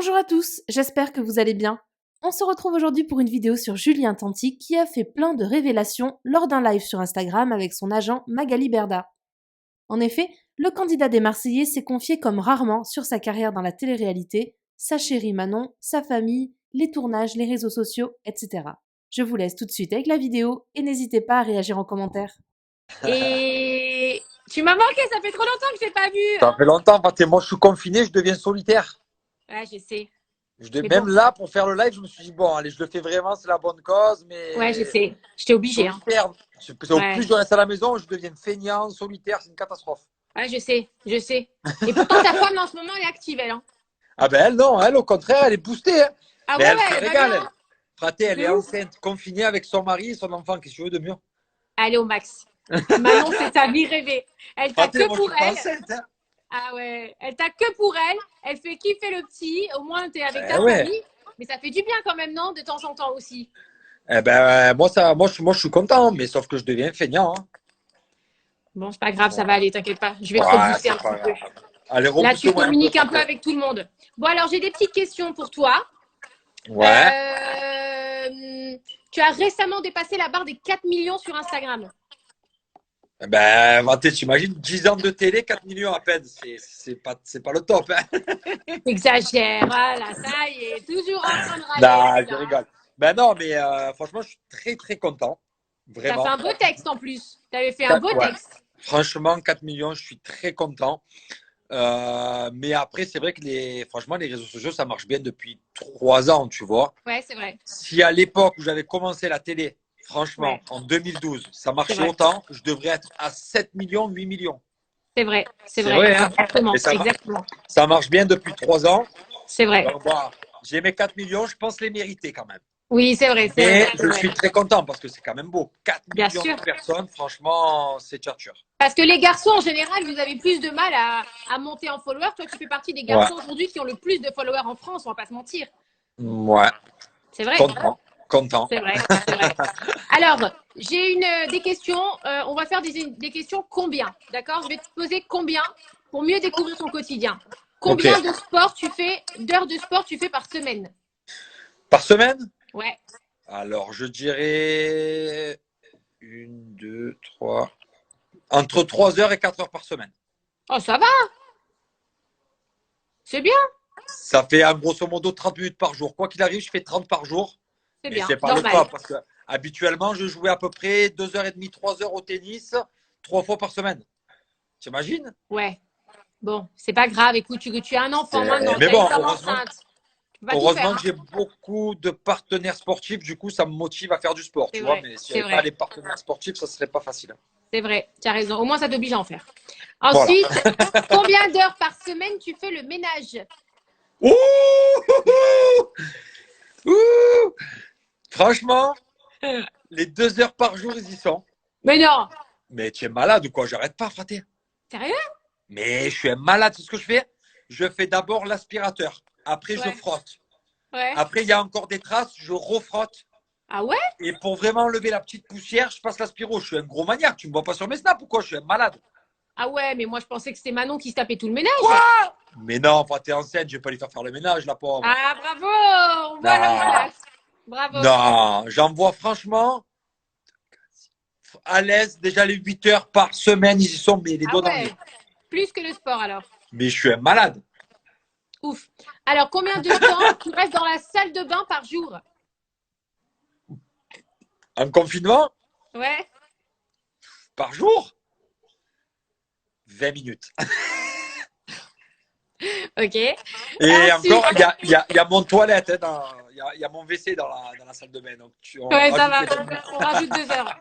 Bonjour à tous, j'espère que vous allez bien. On se retrouve aujourd'hui pour une vidéo sur Julien Tanti qui a fait plein de révélations lors d'un live sur Instagram avec son agent Magali Berda. En effet, le candidat des Marseillais s'est confié comme rarement sur sa carrière dans la télé-réalité, sa chérie Manon, sa famille, les tournages, les réseaux sociaux, etc. Je vous laisse tout de suite avec la vidéo et n'hésitez pas à réagir en commentaire. Et tu m'as manqué, ça fait trop longtemps que je t'ai pas vu. Ça fait longtemps, moi je suis confiné, je deviens solitaire. Ouais, je sais. Même bon. là, pour faire le live, je me suis dit, bon, allez, je le fais vraiment, c'est la bonne cause, mais Ouais, je sais. J'étais obligée. solitaire. Au Ouais. plus je reste à la maison, je deviens feignant, solitaire, c'est une catastrophe. Ouais, je sais. Et pourtant, ta femme, en ce moment, elle est active, elle. Hein. Ah ben elle, non, elle, au contraire, elle est boostée. Hein. Ah Mais ouais, elle se elle va régale, bien. elle. Fraté, elle De est ouf. enceinte, confinée avec son mari et son enfant, qu'est-ce que tu veux de mieux? Elle est au max. Manon, c'est sa vie rêvée. Elle t'a Fraté, que moi je pour suis pas elle. enceinte. Hein. Ah ouais. Elle t'a que pour elle. Elle fait kiffer le petit. Au moins, t'es avec ta Ouais. famille. Mais ça fait du bien quand même, non? De temps en temps aussi. Eh ben, moi, je suis content, mais sauf que je deviens feignant. Hein. Bon, c'est pas grave, ça va aller, t'inquiète pas. Je vais te Ouais, rebooster un c'est pas petit peu. grave. Allez, Là, tu rebooste-moi un peu, communiques un peu fraté. avec tout le monde. Bon, alors, j'ai des petites questions pour toi. Ouais. Tu as récemment dépassé la barre des 4 millions sur Instagram. Ben, Mathé, t'imagines 10 ans de télé, 4 millions à peine. C'est pas le top. Hein. Exagère, voilà, ça y est, toujours en train de râler. Non, je Celui-là. rigole. Ben non, mais franchement, je suis très, très content. T'as fait Vraiment. un beau texte en plus. T'avais fait un beau Ouais. texte. Franchement, 4 millions, je suis très content. Mais après, c'est vrai que franchement, les réseaux sociaux, ça marche bien depuis 3 ans, tu vois. Ouais, c'est vrai. Si à l'époque où j'avais commencé la télé, franchement, Ouais. en 2012, ça C'est marchait vrai. autant, je devrais être à 7 millions, 8 millions. C'est vrai. C'est C'est vrai. vrai, hein. Exactement. Mais Exactement. ça marche bien depuis 3 ans. C'est vrai. Donc, voilà, j'ai mes 4 millions, je pense les mériter quand même. Oui, c'est vrai. C'est Mais vrai. C'est je vrai. suis très content parce que c'est quand même beau. 4 Bien millions sûr. de personnes, franchement, c'est tchatcheur. Parce que les garçons, en général, vous avez plus de mal à monter en followers. Toi, tu fais partie des garçons aujourd'hui qui ont le plus de followers en France, on va pas se mentir. Ouais. C'est vrai. Content. C'est vrai, c'est vrai. Alors, j'ai des questions. On va faire des questions combien, d'accord? Je vais te poser combien pour mieux découvrir ton quotidien. Combien Ok. d'heures de sport tu fais par semaine? Par semaine? Ouais. Alors, je dirais 1, 2, 3. Entre 3 heures et 4 heures par semaine. Oh, ça va. C'est bien, Ça fait en grosso modo 30 minutes par jour. Quoi qu'il arrive, je fais 30 par jour. c'est Mais bien. c'est pas le Normal. top parce que habituellement, je jouais à peu près 2h30, 3 heures au tennis, 3 fois par semaine. T'imagines? Ouais. Bon, c'est pas grave. Écoute, tu as un enfant maintenant. Mais Tu as une bon, femme enceinte. Tu peux pas tout faire. heureusement Hein. que j'ai beaucoup de partenaires sportifs. Du coup, ça me motive à faire du sport, C'est tu vois. vrai. Mais s'il C'est n'y avait pas vrai. les partenaires sportifs, ça serait pas facile. C'est vrai. Tu as raison. Au moins, ça t'oblige à en faire. Voilà. Ensuite, combien d'heures par semaine tu fais le ménage? Ouh, ouh. Franchement, les 2 heures par jour, ils y sont. Mais non. Mais tu es malade ou quoi? J'arrête pas, fraté. Sérieux? Mais je suis un malade. C'est ce que je fais. Je fais d'abord l'aspirateur. Après, je Ouais. frotte. Ouais. Après, il y a encore des traces. Je refrotte. Ah ouais? Et pour vraiment enlever la petite poussière, je passe l'aspiro. Je suis un gros maniaque. Tu me vois pas sur mes snaps ou quoi? Je suis un malade. Ah ouais, mais moi je pensais que c'était Manon qui se tapait tout le ménage. Quoi? Mais non, enfin, t'es enceinte. Je vais pas lui faire le ménage, la pauvre. Ah bravo! On voit l'homme Non. classe. Bravo. Non. J'en vois franchement à l'aise. Déjà les 8 heures par semaine, ils y sont, mais les Ah doigts dans le ouais. nez. Plus que le sport alors. Mais je suis un malade. Ouf. Alors combien de temps tu restes dans la salle de bain par jour? En confinement, Ouais. par jour, 20 minutes. Ok. Et Ensuite, encore, il y a mon toilette, hein, il y a mon WC dans la salle de bain. Donc on ouais, ça va. rajoute les- On rajoute 2 heures.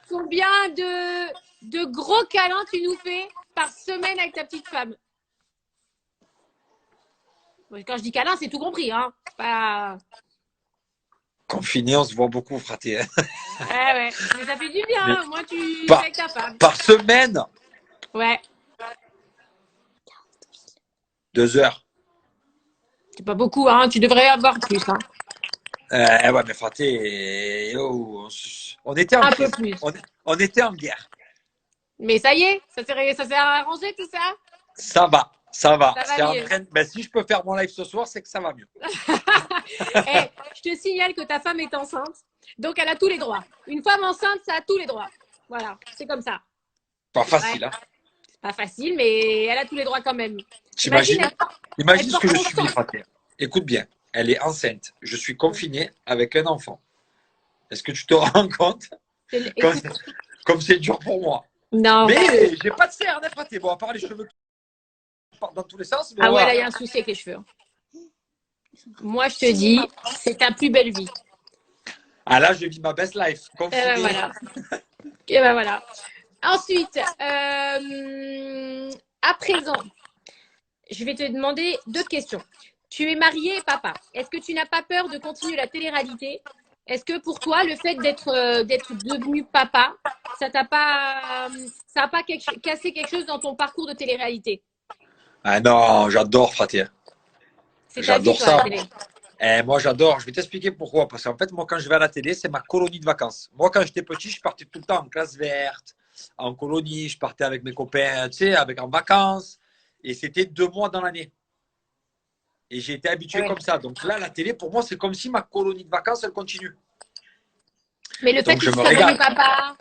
Combien de gros câlins tu nous fais par semaine avec ta petite femme? Bon, quand je dis câlin, c'est tout compris, hein. Pas... Confiné, on se voit beaucoup, fraté. Hein. Ouais, ouais. Mais ça fait du bien. Mais Moi, tu par, fais avec ta femme. par semaine, Ouais. 2 heures. C'est pas beaucoup, hein. Tu devrais avoir plus, hein. Ouais, mais fraté, on était en Un peu crise. plus. On était en guerre. Mais ça y est, ça s'est arrangé tout ça? Ça va. Ça va. Ça va mieux. Ben, si je peux faire mon live ce soir, c'est que ça va mieux. Je te signale que ta femme est enceinte, donc elle a tous les droits. Une femme enceinte, ça a tous les droits. Voilà, c'est comme ça. Pas facile, hein. C'est pas facile, mais elle a tous les droits quand même. T'imagines elle ce que je porte subis, son- Fatia. Écoute bien, elle est enceinte. Je suis confiné avec un enfant. Est-ce que tu te rends compte comme, Écoute, comme c'est dur pour moi? non. Mais j'ai pas de cernes, hein, Fatia. Bon, à part les cheveux qui partent dans tous les sens. Mais Ah ouais, là, voilà. il y a un souci avec les cheveux. Moi, je te dis, c'est ta plus belle vie. Ah là, je vis ma best life. Et Confiné. ben voilà. Et ben voilà. Ensuite, à présent, je vais te demander 2 questions. Tu es marié et papa. Est-ce que tu n'as pas peur de continuer la télé-réalité? Est-ce que pour toi, le fait d'être devenu papa, ça n'a pas cassé quelque chose dans ton parcours de télé-réalité? Ah non, j'adore, Fatia. C'est ta vie, J'adore toi, ça. la télé. Moi, j'adore. Je vais t'expliquer pourquoi. Parce qu'en fait, moi, quand je vais à la télé, c'est ma colonie de vacances. Moi, quand j'étais petit, je partais tout le temps en classe verte, en colonie. Je partais avec mes copains, tu sais, en vacances. Et c'était 2 mois dans l'année. Et j'ai été habitué Ouais. comme ça. Donc là, la télé, pour moi, c'est comme si ma colonie de vacances, elle continue. Mais le fait Donc, que je tu me sois devenu régale. papa,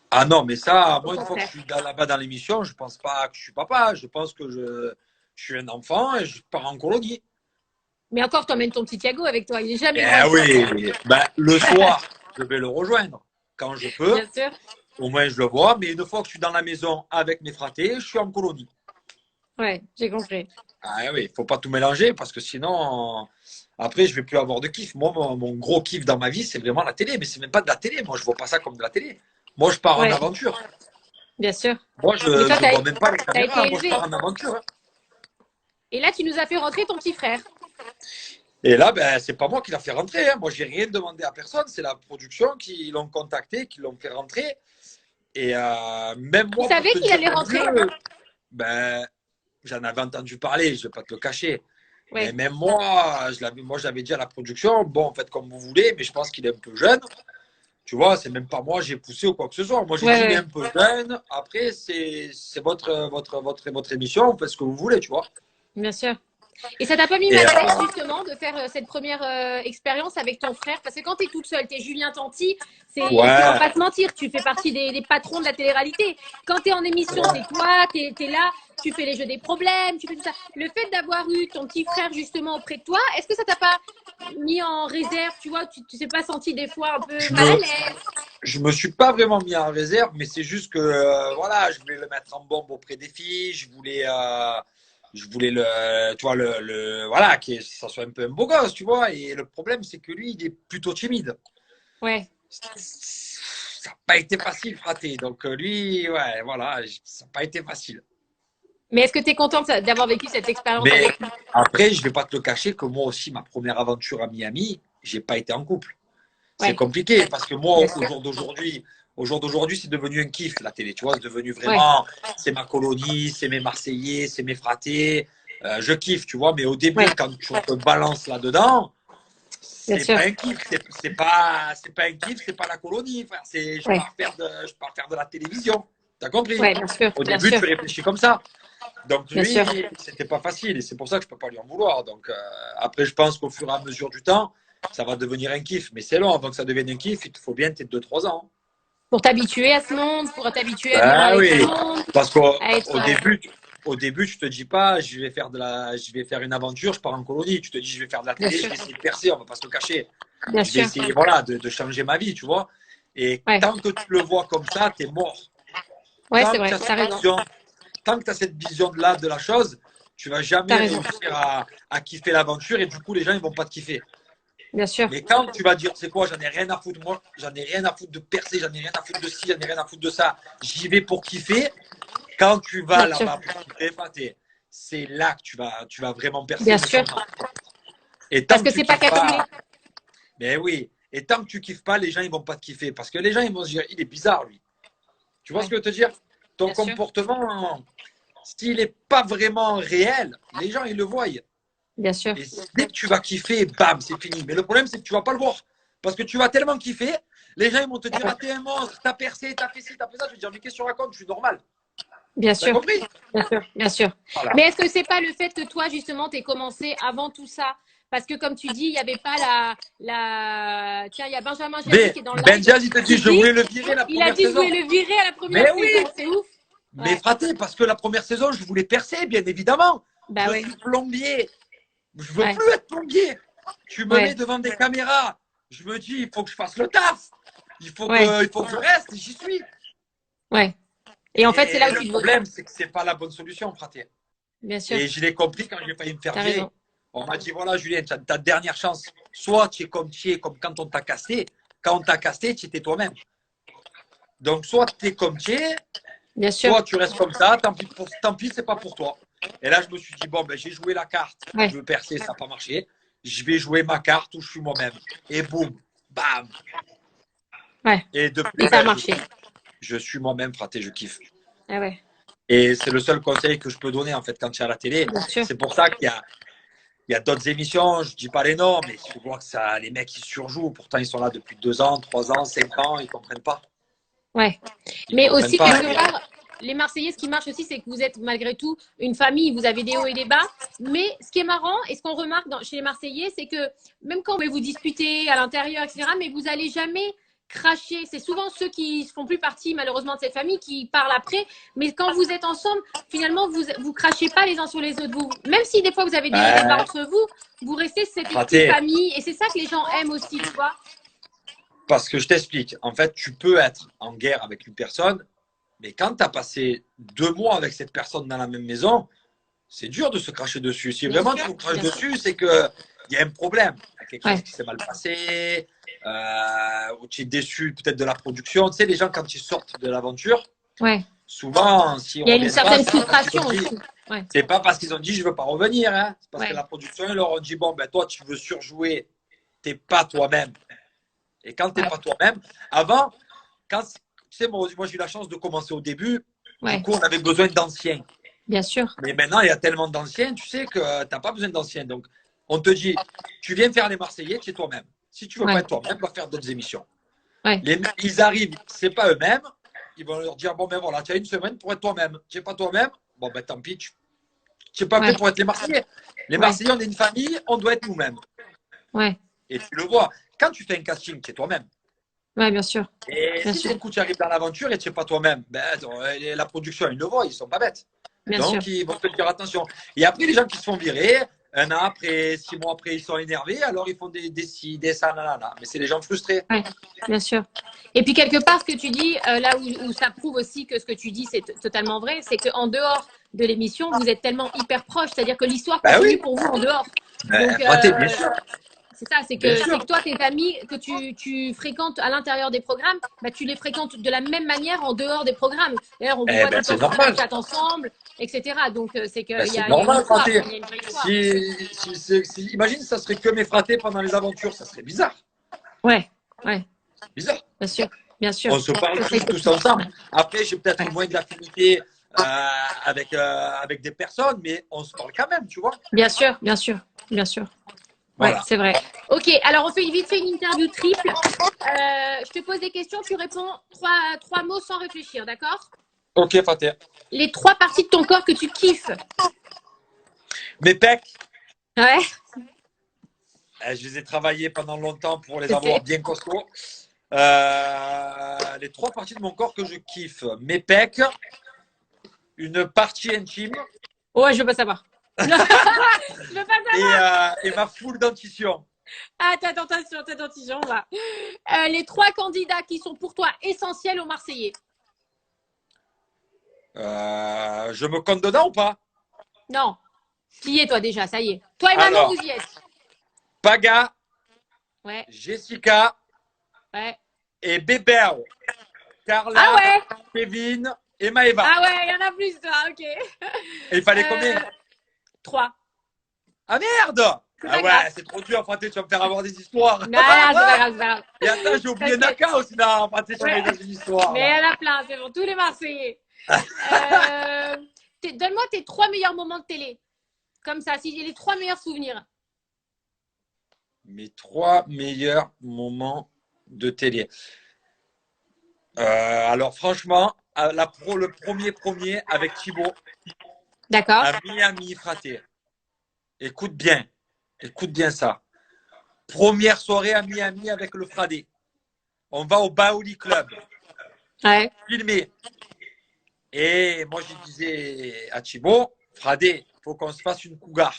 Ah non, mais ça, au moi, une fois que je contraire. suis là-bas dans l'émission, je pense pas que je suis papa. Je pense que je suis un enfant et je pars en colonie. Mais encore, t'emmènes ton petit Thiago avec toi. Il n'est jamais Eh loin de toi. oui, ben, le soir, je vais le rejoindre quand je peux. Bien sûr. Au moins, je le vois. Mais une fois que je suis dans la maison avec mes fratés, je suis en colonie. Ouais, j'ai compris. Ah oui, il faut pas tout mélanger parce que sinon, après, je vais plus avoir de kiff. Moi, mon gros kiff dans ma vie, c'est vraiment la télé. Mais c'est même pas de la télé. Moi, je vois pas ça comme de la télé. Moi, je pars en Ouais, aventure. bien sûr. Moi, Mais toi, je vois même pas les t'as été caméras. Moi, je élevé. pars en aventure, hein. Et là, tu nous as fait rentrer ton petit frère. Et là, ben, c'est pas moi qui l'a fait rentrer, hein. Moi, j'ai rien demandé à personne. C'est la production qui l'ont contacté, qui l'ont fait rentrer. Et même Tu moi, pour savais te qu'il dire allait le rentrer? mieux, ben, j'en avais entendu parler, je vais pas te le cacher. Mais Ouais, même moi, j'avais dit à la production, bon, faites comme vous voulez, mais je pense qu'il est un peu jeune. Tu vois, c'est même pas moi, j'ai poussé ou quoi que ce soit. Moi, j'ai ouais, dit, il est ouais, un peu jeune. Après, c'est votre émission, vous faites ce que vous voulez, tu vois. bien sûr. Et ça t'a pas mis Et mal à l'aise justement de faire cette première expérience avec ton frère? Parce que quand tu es toute seule, tu es Julien Tanti, on va ouais, pas se mentir, tu fais partie des patrons de la télé-réalité. Quand tu es en émission, c'est toi, tu es là, tu fais les jeux des problèmes, tu fais tout ça. Le fait d'avoir eu ton petit frère justement auprès de toi, est-ce que ça t'a pas mis en réserve, tu vois, tu t'es pas senti des fois un peu je mal à me, l'aise? je me suis pas vraiment mis en réserve, mais c'est juste que, voilà, je voulais le mettre en bombe auprès des filles, je voulais tu vois, voilà, que ça soit un peu un beau gosse, tu vois. Et le problème, c'est que lui, il est plutôt timide. Ouais. Ça n'a pas été facile, fraté. Donc, lui, ouais, voilà, ça n'a pas été facile. Mais est-ce que tu es contente d'avoir vécu cette expérience Mais avec lui? après, je ne vais pas te le cacher que moi aussi, ma première aventure à Miami, j'ai pas été en couple. C'est Ouais, compliqué parce que moi, bien sûr. au jour d'aujourd'hui, c'est devenu un kiff, la télé. Tu vois, c'est devenu Ouais, vraiment, c'est ma colonie, c'est mes Marseillais, c'est mes fratés. Je kiffe, tu vois. Mais au début, ouais, quand tu te balances là-dedans, bien c'est sûr. pas un kiff. C'est pas un kiff, c'est pas la colonie, frère. Ouais, Je pars faire de la télévision. T'as compris? ouais, bien sûr, Au bien début, sûr, tu réfléchis comme ça. Donc bien lui, sûr. c'était pas facile et c'est pour ça que je peux pas lui en vouloir. Donc après, je pense qu'au fur et à mesure du temps, ça va devenir un kiff. Mais c'est long avant que ça devienne un kiff. Il te faut bien tes 2-3 ans. Pour t'habituer à ce monde, pour t'habituer à vivre Ah avec ce oui, monde, parce qu'au à être. au début, au début, tu te dis pas, je vais faire une aventure, je pars en colonie. Tu te dis, je vais faire de la Bien télé, je sûr, vais essayer de percer. On va pas se le cacher. bien Je vais sûr. essayer, voilà, de changer ma vie, tu vois. Et Ouais, tant que tu le vois comme ça, t'es mort. ouais, c'est Tant que tu vrai, as t'as cette raison, vision, tant que tu as cette vision-là de la chose, tu vas t'as jamais raison, réussir à kiffer l'aventure et du coup, les gens, ils vont pas te kiffer. bien sûr, Mais quand tu vas dire, c'est quoi, j'en ai rien à foutre, moi, j'en ai rien à foutre de percer, j'en ai rien à foutre de ci, j'en ai rien à foutre de ça, j'y vais pour kiffer. Quand tu vas bien sûr, là-bas pour kiffer, c'est là que tu vas vraiment percer, bien mais sûr. sans mentir. Et Parce tant que que tu c'est pas kiffes calculé. pas, mais oui, et tant que tu kiffes pas, les gens, ils vont pas te kiffer. Parce que les gens, ils vont se dire, il est bizarre, lui. Tu vois ce Ouais, que je veux te dire? Ton bien sûr, comportement, s'il n'est pas vraiment réel, les gens, ils le voient. bien sûr. Et dès que tu vas kiffer, bam, c'est fini. Mais le problème, c'est que tu vas pas le voir. Parce que tu vas tellement kiffer, les gens ils vont te dire, ah, t'es un monstre, t'as percé, t'as fait ci, t'as fait ça. Je vais te dire, mais qu'est-ce que tu racontes? Je suis normal. Bien T'as sûr, compris? bien sûr, bien sûr. Voilà. Mais est-ce que c'est pas le fait que toi, justement, t'aies commencé avant tout ça? Parce que comme tu dis, il n'y avait pas Tiens, il y a Benjamin Giazi Mais qui est dans le Ben live, Diaz, il te qui dit, je dit, voulais le virer la il a première dit, je saison. voulais le virer à la première Mais oui, saison. C'est ouf. mais Ouais. fraté, parce que la première saison, je voulais percer, bien évidemment. Bah Je ouais, suis plombier. Je veux ouais, plus être plombier. Tu me mets ouais, devant des caméras. Je me dis, il faut que je fasse le taf. ouais, Il faut que je reste. Et j'y suis. ouais. Et en fait, c'est là Et où le tu te... problème, c'est que c'est pas la bonne solution, fraté. Bien sûr, Et je l'ai compris quand j'ai failli me faire t'as virer. raison. On m'a dit, voilà, Julien, tu as ta dernière chance. Soit tu es comme quand on t'a cassé. Quand on t'a cassé, tu étais toi-même. Donc, soit tu es comme tu es, Bien sûr. soit tu restes comme ça. Tant pis, c'est pas pour toi. Et là, je me suis dit, bon, ben, j'ai joué la carte. Ouais, Je veux percer, ça n'a pas marché. Je vais jouer ma carte où je suis moi-même. Et boum, bam. ouais. Et Et depuis, ça a ben, marché. je suis moi-même, fraté, je kiffe. Ah ouais, Et c'est le seul conseil que je peux donner, en fait, quand tu es à la télé. bien sûr. C'est pour ça qu'il y a d'autres émissions, je dis pas les noms, mais tu vois que ça, les mecs, ils surjouent. Pourtant, ils sont là depuis 2 ans, 3 ans, 5 ans, ils comprennent pas. Ouais. Ils Mais comprennent aussi, pas. quelque part, les Marseillais, ce qui marche aussi, c'est que vous êtes malgré tout une famille, vous avez des hauts et des bas. Mais ce qui est marrant et ce qu'on remarque chez les Marseillais, c'est que même quand vous pouvez vous disputer à l'intérieur, etc., mais vous n'allez jamais cracher. C'est souvent ceux qui ne font plus partie, malheureusement, de cette famille qui parlent après. Mais quand vous êtes ensemble, finalement, vous crachez pas les uns sur les autres. Même si des fois vous avez des hauts et des bas Ben, entre vous, vous restez cet esprit raté. famille. Et c'est ça que les gens aiment aussi, tu vois. Parce que je t'explique. En fait, tu peux être en guerre avec une personne, mais quand tu as passé 2 mois avec cette personne dans la même maison, c'est dur de se cracher dessus. Si Bien vraiment sûr, tu vous craches bien sûr. dessus, c'est qu'il y a un problème. Il y a quelque Ouais, chose qui s'est mal passé, ou tu es déçu peut-être de la production. Tu sais, les gens, quand ils sortent de l'aventure, ouais. souvent, s'ils Il y ne a une reviennent pas, certaine frustration aussi. Ouais, c'est pas parce qu'ils ont dit je ne veux pas revenir. Hein. C'est parce que ouais. la production, ils leur ont dit bon, ben toi, tu veux surjouer, tu n'es pas toi-même. Et quand tu n'es Ouais, pas toi-même, avant, tu sais, moi j'ai eu la chance de commencer au début. Du ouais, coup, on avait besoin d'anciens. bien sûr. Mais maintenant, il y a tellement d'anciens, tu sais que tu n'as pas besoin d'anciens. Donc, on te dit, tu viens faire les Marseillais, tu es toi-même. Si tu veux pas Ouais, être toi-même, va faire d'autres émissions. ouais, Ils arrivent, c'est pas eux-mêmes. Ils vont leur dire, bon ben voilà, tu as une semaine pour être toi-même. Tu n'es pas toi-même, bon ben tant pis, tu n'es pas fait ouais, pour être les Marseillais. Les ouais, Marseillais, on est une famille, on doit être nous-mêmes. ouais, Et tu le vois. Quand tu fais un casting, tu es toi-même. ouais, bien sûr, Et bien si sûr, d'un coup tu arrives dans l'aventure et tu n'es pas toi-même, ben, la production, ils le voient, ils sont pas bêtes. bien sûr. Donc, ils vont te dire attention. Et après, les gens qui se font virer, 1 an après, 6 mois après, ils sont énervés, alors ils font des ci, des ça, nanana. Mais c'est les gens frustrés. Ouais, bien sûr. Et puis quelque part, ce que tu dis, là où ça prouve aussi que ce que tu dis, c'est totalement vrai, c'est qu'en dehors de l'émission, vous êtes tellement hyper proches, c'est-à-dire que l'histoire Ben continue oui, pour vous en dehors. Donc, ben, raté, bien sûr. c'est ça, Bien c'est sûr. que toi, tes amis que tu fréquentes à l'intérieur des programmes, bah, tu les fréquentes de la même manière en dehors des programmes. D'ailleurs, on vous Eh voit tout ben, le temps c'est sur normal. Snapchat ensemble, etc. Donc, c'est qu'il Ben, y c'est a, il y a une normal, histoire, raté. il y a une vraie histoire. Imagine, ça serait que mes fratés pendant les aventures, ça serait bizarre. Ouais, ouais, Bizarre. bien sûr, bien sûr. On se parle Ça serait tous ensemble. Après, j'ai peut-être moins d'affinité avec des personnes, mais on se parle quand même, tu vois. bien sûr, bien sûr, bien sûr. Ouais, Voilà. c'est vrai. Ok, alors on fait vite fait une interview triple. Je te pose des questions, tu réponds trois mots sans réfléchir, d'accord? Ok, Faté. Les 3 parties de ton corps que tu kiffes. Mes pecs, Ouais, je les ai travaillés pendant longtemps pour les je avoir sais. bien costauds. Les 3 parties de mon corps que je kiffe. Mes pecs, une partie intime Ouais, je veux pas savoir. Je veux pas savoir. et ma full dentition. Ah, ta dentition, va. Les 3 candidats qui sont pour toi essentiels aux Marseillais. Je me compte dedans ou pas? Non, tu y es toi déjà, ça y est. Toi et Manon, Alors, vous y êtes. Paga, Ouais, Jessica ouais. et Bébert. Ah Carla, ouais, Kevin et Maëva. ah ouais, il y en a plus, toi, ok. Et il fallait combien? 3. Ah merde! C'est Ah pas grave. ouais, c'est trop dur, Faté, tu vas me faire avoir des histoires. Non, non, c'est pas grave, c'est pas grave. Et attends, j'ai oublié T'inquiète. Naka aussi. Non, Faté, tu vas Ouais. dans une histoire. Mais Là. elle a plein, c'est bon, tous les Marseillais. Donne-moi tes 3 meilleurs moments de télé. Comme ça, si j'ai les 3 meilleurs souvenirs. Mes 3 meilleurs moments de télé. Alors, franchement, le premier avec Thibaut D'accord. à Miami, fraté. Écoute bien ça. Première soirée à Miami avec le Fradé. On va au Baoli Club, Ouais. filmé. Et moi, je disais à Thibaut, Fradé, il faut qu'on se fasse une cougar.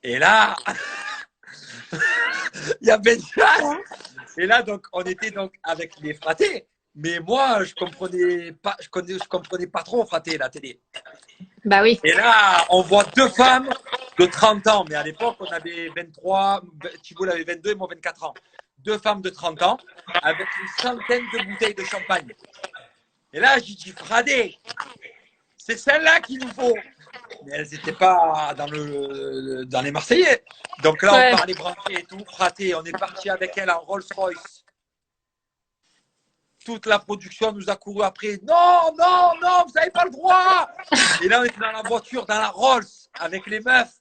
Et là, il y a Ben Chasse. Et là, donc, on était donc avec les fratés. Mais moi, je comprenais pas trop fraté la télé. Bah oui. Et là, on voit deux femmes de 30 ans. Mais à l'époque, on avait 23, Thibault avait 22 et moi 24 ans. Deux femmes de 30 ans avec une centaine de bouteilles de champagne. Et là, j'ai dit, Fradé, c'est celle-là qu'il nous faut. Mais elles n'étaient pas dans les Marseillais. Donc là, Ouais. on parlait branché et tout. Fraté, on est parti avec elle en Rolls-Royce. Toute la production nous a couru après. Non, non, non, vous n'avez pas le droit. Et là, on était dans la voiture, dans la Rolls, avec les meufs.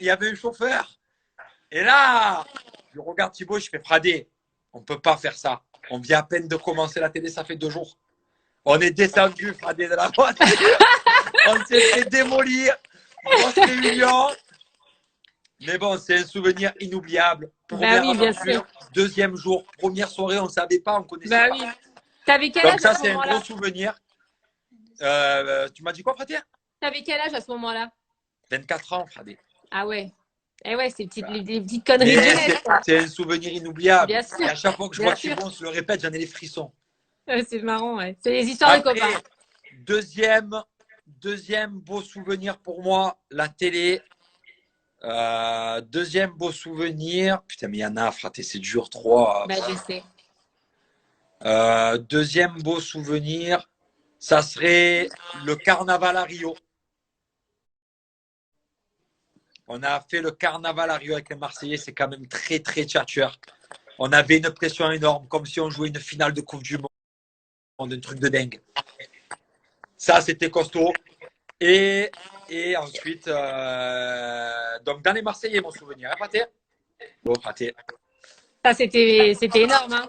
Il y avait un chauffeur. Et là, je regarde Thibaut, je fais Fradé, on ne peut pas faire ça. On vient à peine de commencer la télé, ça fait 2 jours. On est descendu, Fradé, de la voiture. On s'est fait démolir. Grosse réunion. Mais bon, c'est un souvenir inoubliable. Première oui, bien aventure, sûr. deuxième jour, première soirée, on ne savait pas, on connaissait Bah pas. oui. T'avais quel Donc âge ça, à ce c'est un moment-là? gros souvenir. Tu m'as dit quoi, Fradé? T'avais quel âge à ce moment-là? 24 ans, Fradé. Ah ouais. Eh ouais, les petites conneries de Mais jeunesse, quoi. c'est un souvenir inoubliable. Bien Et sûr. à chaque fois que je Bien vois sûr. Thibaut, on se le répète, j'en ai les frissons. C'est marrant, ouais. C'est les histoires de Après, copains. deuxième beau souvenir pour moi, la télé. Deuxième beau souvenir. Putain, mais il y en a, fraté, c'est dur, 3. Bah je sais. Deuxième beau souvenir, ça serait le carnaval à Rio. On a fait le carnaval à Rio avec les Marseillais, c'est quand même très, très tchatcheur. On avait une pression énorme, comme si on jouait une finale de Coupe du Monde, un truc de dingue. Ça, c'était costaud. Et ensuite, donc dans les Marseillais, mon souvenir, hein, Fraté? Bon, Fraté. Ça, c'était énorme, hein.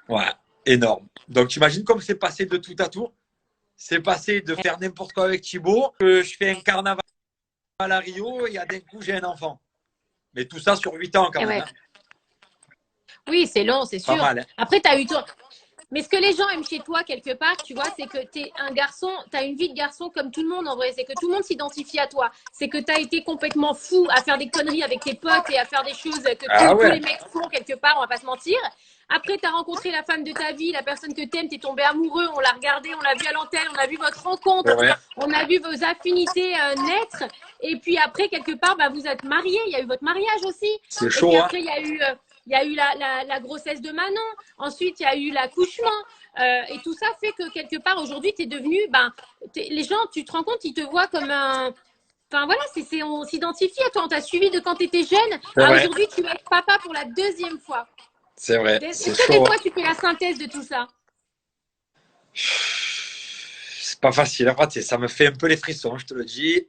Ouais, énorme. Donc, tu imagines comme c'est passé de tout à tout. C'est passé de faire n'importe quoi avec Thibaut, que je fais un carnaval à Rio et d'un coup, j'ai un enfant. Mais tout ça sur 8 ans quand Et même. ouais. Hein. Oui, c'est long, c'est Pas sûr. mal. Hein. Après, tu as eu ton. Mais ce que les gens aiment chez toi, quelque part, tu vois, c'est que tu es un garçon, tu as une vie de garçon comme tout le monde en vrai. C'est que tout le monde s'identifie à toi. C'est que tu as été complètement fou à faire des conneries avec tes potes et à faire des choses que tous Ouais. les mecs font quelque part, on va pas se mentir. Après, tu as rencontré la femme de ta vie, la personne que tu aimes, tu es tombé amoureux, on l'a regardé, on l'a vu à l'antenne, on a vu votre rencontre, Ouais. on a vu vos affinités naître. Et puis après, quelque part, bah, vous êtes mariés, il y a eu votre mariage aussi. C'est Et chaud. puis Hein. après, il y a eu la grossesse de Manon. Ensuite, il y a eu l'accouchement. Et tout ça fait que quelque part, aujourd'hui, tu es devenu. Les gens, tu te rends compte, ils te voient comme un. Enfin voilà, on s'identifie à toi. On t'a suivi de quand tu étais jeune à aujourd'hui, tu vas être papa pour la deuxième fois. C'est vrai. Est-ce que des fois, tu fais la synthèse de tout ça? C'est pas facile, hein, Fraté. Ça me fait un peu les frissons, je te le dis.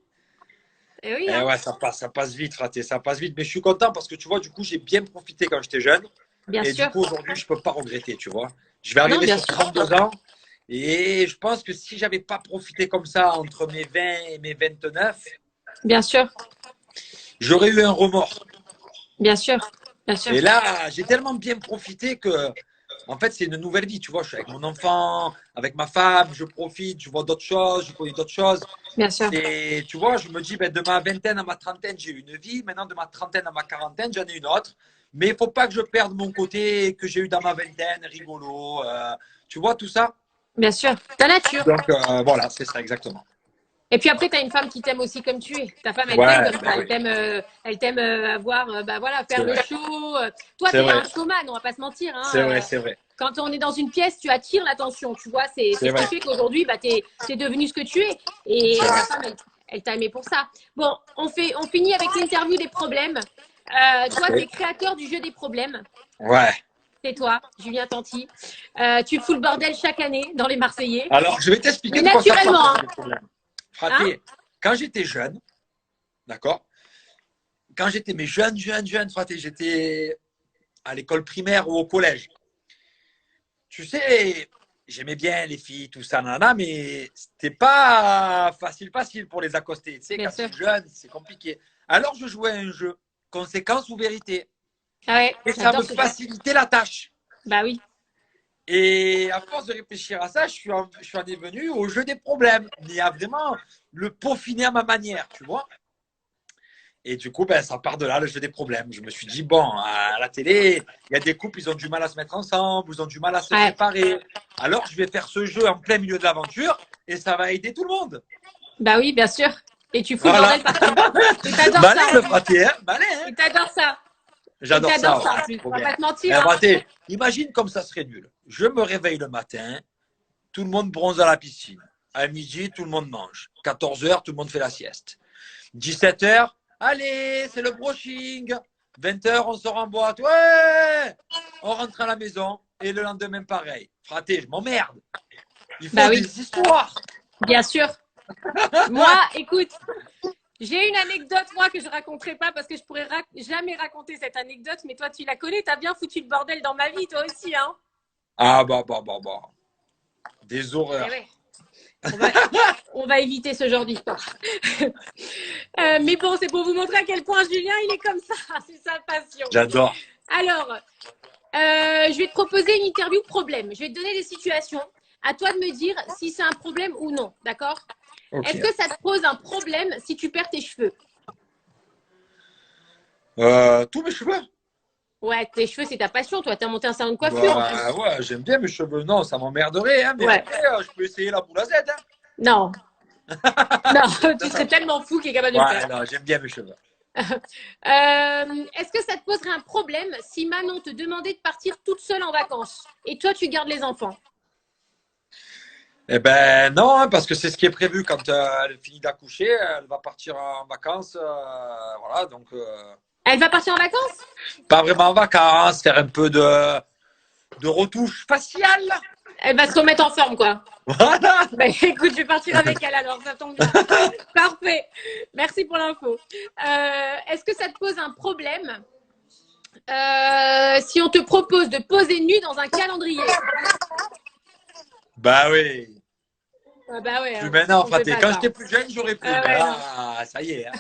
Et oui, hein. Ouais, ça passe vite, Fraté. Ça passe vite. Mais je suis content parce que tu vois, du coup, j'ai bien profité quand j'étais jeune. Bien et sûr. du coup, aujourd'hui, je peux pas regretter, tu vois. Je vais Non, arriver bien sur sûr. 32 ans. Et je pense que si j'avais pas profité comme ça entre mes 20 et mes 29, Bien sûr. j'aurais eu un remords. Bien sûr. Bien sûr. Et là, j'ai tellement bien profité que, en fait, c'est une nouvelle vie. Tu vois, je suis avec mon enfant, avec ma femme, je profite, je vois d'autres choses, je connais d'autres choses. Bien sûr. Et tu vois, je me dis, ben, de ma vingtaine à ma trentaine, j'ai eu une vie. Maintenant, de ma trentaine à ma quarantaine, j'en ai une autre. Mais il ne faut pas que je perde mon côté que j'ai eu dans ma vingtaine, rigolo. Tu vois, tout ça. Bien sûr. Ta nature. Donc, voilà, c'est ça, exactement. Et puis après, tu as une femme qui t'aime aussi comme tu es. Ta femme, elle Ouais, t'aime comme ça. Elle t'aime avoir, faire le show. Toi, tu es un showman, on va pas se mentir. Hein. C'est vrai, c'est vrai. Quand on est dans une pièce, tu attires l'attention. Tu vois, c'est ce qui fait qu'aujourd'hui, tu es devenu ce que tu es. Et ta femme, elle t'a aimé pour ça. Bon, on finit avec l'interview des problèmes. Toi, tu es créateur du jeu des problèmes. Ouais. C'est toi, Julien Tanti. Tu fous le bordel chaque année dans les Marseillais. Alors, je vais t'expliquer de quoi ça parle. Fraté, quand j'étais jeune, d'accord, quand j'étais jeune, Fraté, j'étais à l'école primaire ou au collège. Tu sais, j'aimais bien les filles, tout ça, nana, mais c'était pas facile pour les accoster. Tu sais, Bien quand sûr. tu es jeune, c'est compliqué. Alors, je jouais à un jeu, conséquence ou vérité. Ah ouais, Et ça j'adore me ce jeu. facilitait la tâche. Bah oui. Et à force de réfléchir à ça, je suis en est venu au jeu des problèmes, mais à vraiment le peaufiner à ma manière, tu vois. Et du coup, ben, ça part de là, le jeu des problèmes. Je me suis dit, bon, à la télé, il y a des couples, ils ont du mal à se mettre ensemble, ils ont du mal à se Ouais. séparer. Alors, je vais faire ce jeu en plein milieu de l'aventure et ça va aider tout le monde. Bah oui, bien sûr. Et tu fous Voilà. le bordel partout. Et t'adores Malin, ça. le fraté, hein, malin, hein. Et t'adores ça. J'adore Et t'adores ça. ça. Ouais, On trop va bien. pas te mentir. Mais Hein. fraté, imagine comme ça serait nul. Je me réveille le matin, tout le monde bronze à la piscine. À midi, tout le monde mange. 14h, tout le monde fait la sieste. 17h, allez, c'est le brushing. 20h, on sort en boîte. Ouais, on rentre à la maison. Et le lendemain, pareil. Fraté, je m'emmerde. Il faut Bah oui. des histoires. Bien sûr. Moi, écoute, j'ai une anecdote, moi, que je raconterai pas parce que je pourrais jamais raconter cette anecdote, mais toi, tu la connais, t'as bien foutu le bordel dans ma vie, toi aussi, hein. Ah, bah. Des Eh horreurs. ouais. On va éviter ce genre d'histoire. Mais bon, c'est pour vous montrer à quel point Julien, il est comme ça. C'est sa passion. J'adore. Alors, je vais te proposer une interview problème. Je vais te donner des situations. À toi de me dire si c'est un problème ou non. D'accord? Ok. Est-ce que ça te pose un problème si tu perds tes cheveux? Tous mes cheveux. Ouais, tes cheveux, c'est ta passion. Toi, t'as monté un salon de coiffure en plus. Bah, ouais, j'aime bien mes cheveux. Non, ça m'emmerderait. Hein, mais Ouais. après, je peux essayer la boule à Z. Hein. Non. Non, tu serais tellement fou qu'il est capable de le Ouais, faire. non, j'aime bien mes cheveux. Est-ce que ça te poserait un problème si Manon te demandait de partir toute seule en vacances et toi, tu gardes les enfants? Eh ben non, hein, parce que c'est ce qui est prévu quand elle finit d'accoucher. Elle va partir en vacances. Voilà, donc Elle va partir en vacances? pas vraiment en vacances, faire un peu de retouche faciale. Elle va se remettre en forme, quoi. Voilà. Bah, écoute, je vais partir avec elle alors, ça tombe bien. Parfait. Merci pour l'info. Est-ce que ça te pose un problème si on te propose de poser nu dans un calendrier? Bah oui. Ah bah ouais. Plus Hein, maintenant, on fraté. fait pas Quand ça. j'étais plus jeune, j'aurais pu. Ouais, Mais non. là, ça y est. Hein.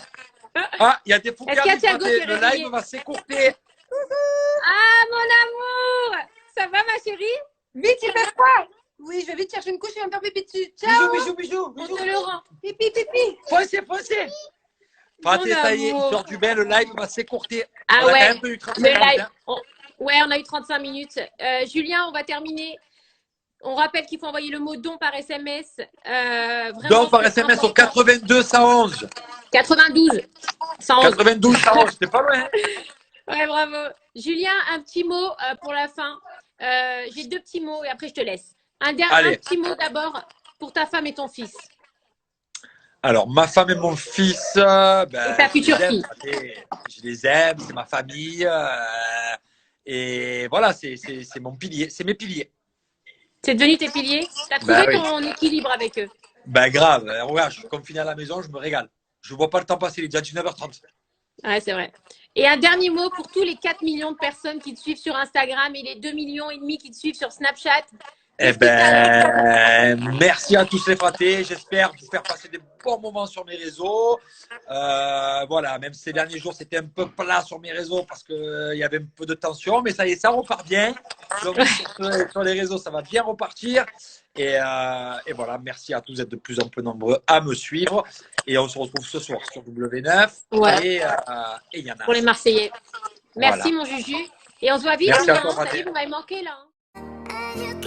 Ah, il y a des fous qui Est-ce qu'il y a arrivent, Thiago fraté. qui est Le réveillé? live va s'écourter. Ah, mon amour! Ça va, ma chérie? Vite, il fait froid. Oui, je vais vite chercher une couche et me faire pipi dessus. Ciao. Bisous. On te le rend. Pipi, pipi. Foncez. Fraté, Mon ça y est, il amour. sort du bain. Le live va s'écourter. Ah On a ouais, quand même eu 35 le minutes, live. hein. Ouais, on a eu 35 minutes. Julien, on va terminer. On rappelle qu'il faut envoyer le mot don par SMS. Vraiment, Donc, par c'est SMS au important. 82 111. 92. 111. 92 111, c'était pas loin. Hein. Ouais, bravo. Julien, un petit mot pour la fin. J'ai deux petits mots et après je te laisse. Un petit mot d'abord pour ta femme et ton fils. Alors, ma femme et mon fils, Et ta je les future aime, fille. je les aime, c'est ma famille. Et voilà, c'est mon pilier, c'est mes piliers. C'est devenu tes piliers? T'as trouvé Bah oui. ton équilibre avec eux? Ben grave, regarde, je suis confiné à la maison, je me régale. Je vois pas le temps passer, il est déjà 19h30. Ouais, c'est vrai. Et un dernier mot pour tous les 4 millions de personnes qui te suivent sur Instagram et les 2,5 millions qui te suivent sur Snapchat. Eh ben, merci à tous les fratés. J'espère vous faire passer des bons moments sur mes réseaux. Voilà, même ces derniers jours, c'était un peu plat sur mes réseaux parce qu'il y avait un peu de tension. Mais ça y est, ça repart bien. Donc, sur les réseaux, ça va bien repartir. Et voilà, merci à tous d'être de plus en plus nombreux à me suivre. Et on se retrouve ce soir sur W9. Ouais. Et il y en a. Pour les Marseillais. Merci, Voilà. mon Juju. Et on se voit vite. Merci à toi, Julien. Fraté. Salut, vous m'avez manqué là. Hein.